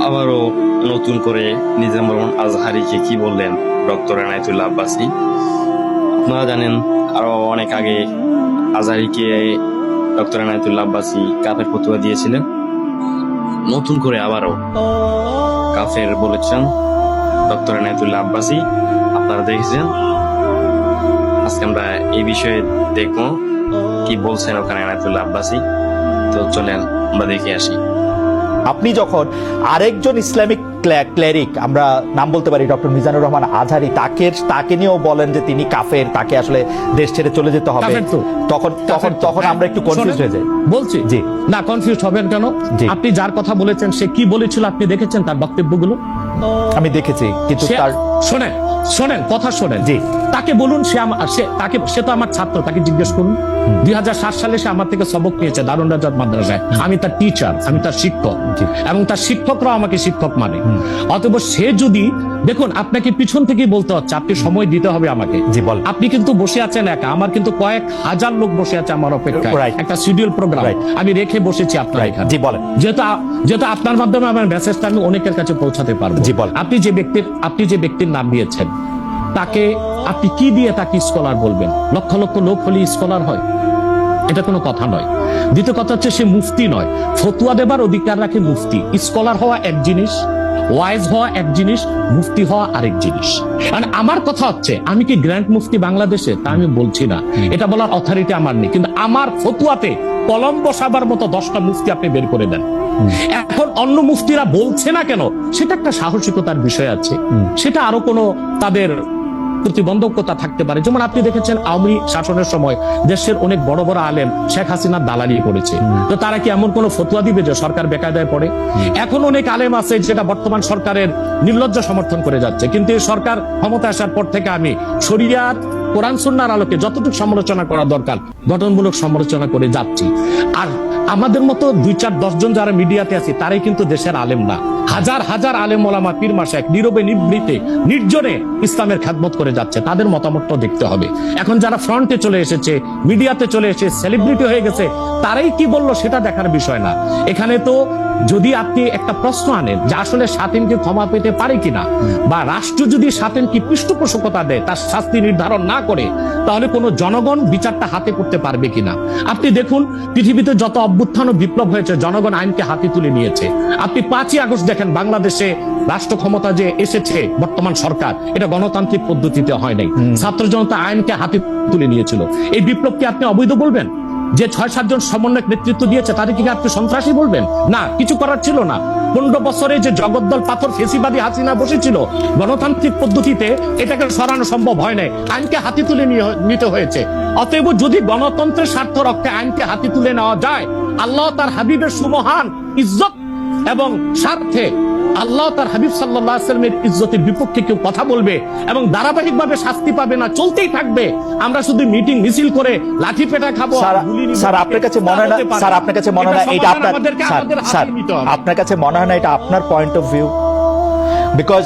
আবারও নতুন করে নিজামুর রহমান আজহারীকে কি বললেন ডক্টর এনায়েতুল্লাহ আব্বাসী। আপনারা জানেন আরো অনেক আগে আজহারীকে ডক্টর এনায়েতুল্লাহ আব্বাসী কাফের ফতোয়া দিয়েছিলেন। নতুন করে আবারও কাফের বলেছেন ডক্টর এনায়েতুল্লাহ আব্বাসী। আপনারা দেখেছেন, আজকে আমরা এই বিষয়ে দেখবো কি বলছেন ওখানে এনায়েতুল্লাহ আব্বাসী। তো চলেন আমরা দেখে আসি। আপনি যখন আরেকজন ইসলামিক ক্লেরিক, আমরা নাম বলতে পারি ডক্টর মিজানুর রহমান আজহারী, তাকে নিয়েও বলেন যে তিনি কাফের, তাকে আসলে দেশ ছেড়ে চলে যেতে হবে, তখন আমরা একটু কনফিউজ হয়ে যাই। বলছি জি না, কনফিউজ হবেন কেন? আপনি যার কথা বলেছেন সে কি বলেছিল আপনি দেখেছেন তার বক্তব্যগুলো? আমি দেখেছি, কিন্তু তার শোনেন কথা শোনেন। জি, তাকে বলুন, সে তো আমার ছাত্র, তাকে জিজ্ঞেস করুন। 2007 সালে সে আমার থেকে সবক নিয়েছে দারুন রাজাত মাদ্রাসায়। আমি তার টিচার, আমি তার শিক্ষক, এবং তার শিক্ষকরা আমাকে শিক্ষক মানে। অতএব সে যদি, দেখুন আপনাকে পিছন থেকেই বলতে হচ্ছে, আপনি সময় দিতে হবে আমাকে। জি বল। আপনি কিন্তু বসে আছেন একা, আমার কিন্তু কয়েক হাজার লোক বসে আছে আমার অপেক্ষায়, একটা শিডিউল প্রোগ্রাম আমি রেখে বসেছি আপনার এখানে। জি বলেন। যেহেতু আপনার মাধ্যমে আমার মেসেজটা আমি অনেকের কাছে পৌঁছাতে পারবো। জি বল। আপনি যে ব্যক্তির নাম দিয়েছেন, তাকে আপনি কি দিয়ে তাকে স্কলার বলবেন? লক্ষ লক্ষ লোক হলে স্কলার হয়? এটা কোনো কথা নয়। দ্বিতীয় কথা হচ্ছে সে মুফতি নয়, ফতুয়া দেবার অধিকার রাখে মুফতি। স্কলার হওয়া এক জিনিস, ওয়াইজ হওয়া এক জিনিস, মুফতি হওয়া আরেক জিনিস। মানে আমার কথা হচ্ছে, আমি কি গ্র্যান্ড মুফতি বাংলাদেশে? তা আমি বলছি না, এটা বলার অথরিটি আমার নেই, কিন্তু আমার ফতুয়াতে কলম বসাবার মতো 10টা মুফতি আপনি বের করে দেন। এখন অন্য মুফতিরা বলছে না কেন, সেটা একটা সাহসিকতার বিষয় আছে, সেটা আরো কোনো তাদের প্রতিবন্ধকতা থাকতে পারে। যেমন আপনি দেখেছেন আওয়ামী শাসনের সময় দেশের অনেক বড় বড় আলেম শেখ হাসিনার দালালি করেছে, তো তারা কি এমন কোন ফতোয়া দিবে যে সরকার বেকায়দায় পড়ে? এখন অনেক আলেম আছে যেটা বর্তমান সরকারের নির্লজ্জ সমর্থন করে যাচ্ছে, কিন্তু এই সরকার ক্ষমতা আসার পর থেকে আমি শরিয়াত কোরআন সুন্নাহর আলোকে যতটুকু সমালোচনা করা দরকার গঠনমূলক সমালোচনা করে যাচ্ছি। আর আমাদের মতো 2-4-10 জন যারা মিডিয়াতে আছে তারাই কিন্তু দেশের আলেম না। হাজার হাজার আলেম ওলামা পীর মাশায়েখ নীরবে নিভৃতে নির্জনে ইসলামের খেদমত করে যাচ্ছে, তাদের মতামতটা দেখতে হবে। এখন যারা ফ্রন্টে চলে এসেছে, মিডিয়াতে চলে এসে সেলিব্রিটি হয়ে গেছে, তারাই কি বললো সেটা দেখার বিষয় না। এখানে তো যদি আপনি একটা প্রশ্ন আনেন যে আসলে শাতিনকে ক্ষমা পেতে পারে কিনা, বা রাষ্ট্র যদি শাতিনকে পৃষ্ঠপোষকতা দেয়, তার শাস্তি নির্ধারণ না করে, তাহলে কোনো জনগণ বিচারটা হাতে করতে পারবে কিনা? আপনি দেখুন পৃথিবীতে যত অভ্যুত্থান ও বিপ্লব হয়েছে, জনগণ আইনকে হাতে তুলে নিয়েছে। আপনি 5ই আগস্ট দেখেন, বাংলাদেশে রাষ্ট্র ক্ষমতা যে এসেছে বর্তমান সরকার, এটা গণতান্ত্রিক পদ্ধতিতে হয় নাই, ছাত্র জনতা আইনকে হাতে তুলে নিয়েছিল। এই বিপ্লবকে আপনি অবৈধ বলবেন? যে 6-7 জন সমন্বয়ক নেতৃত্ব দিয়েছে তাদেরকে কি আপনি সন্ত্রাসী বলবেন? না, কিছু করার ছিল না। 15 বছরে যে জগদ্দল পাথর ফেসিবাদী হাসিনা বসেছিল, গণতান্ত্রিক পদ্ধতিতে এটাকে সরানো সম্ভব হয় নাই, আইনকে হাতে তুলে নিতে হয়েছে। অতএব যদি গণতন্ত্রের স্বার্থ রক্ষে আইনকে হাতে তুলে নেওয়া যায়, আল্লাহ তার হাবিবের সুমহান ইজ্জত এবং স্বার্থে আল্লাহ তার হাবিব সাল্লাল্লাহু আলাইহি ওয়াসাল্লামের ইজ্জতের বিপক্ষে কেউ কথা বলবে এবং ধারাবাহিকভাবে শাস্তি পাবে না, চলতেই থাকবে। আমরা শুধু মিটিং মিছিল করে লাঠি পেটা খাবো। স্যার আপনার কাছে মনে হয় না, স্যার আপনার কাছে মনে হয় না এটা আপনার, স্যার আপনার কাছে মনে হয় না এটা আপনার পয়েন্ট অফ ভিউ? বিকজ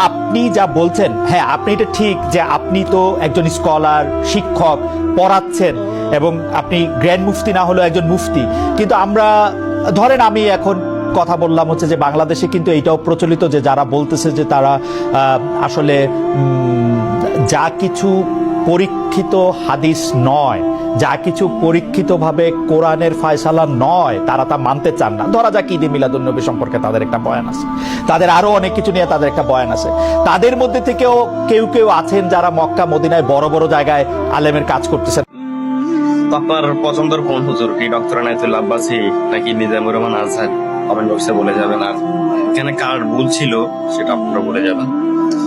আপনি যা বলছেন, হ্যাঁ আপনি এটা ঠিক যে আপনি তো একজন স্কলার, শিক্ষক, পড়াচ্ছেন, এবং আপনি গ্র্যান্ড মুফতি না হলেও একজন মুফতি। কিন্তু আমরা ধরেন, আমি এখন কথা বললাম হচ্ছে যে বাংলাদেশে কিন্তু এইটাও প্রচলিত যে যারা বলতেছে যে তারা আসলে যা কিছু পরীক্ষিত হাদিস নয়, যা কিছু পরীক্ষিতভাবে কোরআনের ফয়সালা নয়, তারা তা মানতে চান না। ধরা যাক ঈদে মিলাদুন্নবী সম্পর্কে তাদের একটা বয়ান আছে, তাদের আরো অনেক কিছু নিয়ে তাদের একটা বয়ান আছে। তাদের মধ্যে থেকেও কেউ কেউ আছেন যারা মক্কা মদিনায় বড় বড় জায়গায় আলেমের কাজ করতেছেন। আপনার পছন্দের কোন হুজুর, কি ডক্টর এনায়েতুল্লাহ আব্বাসী নাকি নিজামুর রহমান আজহারী? কমেন্ট বক্সে বলে যাবেন। আর এখানে কার ভুল ছিল সেটা আপনারা বলে যাবেন।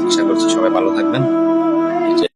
আশা করছি সবাই ভালো থাকবেন।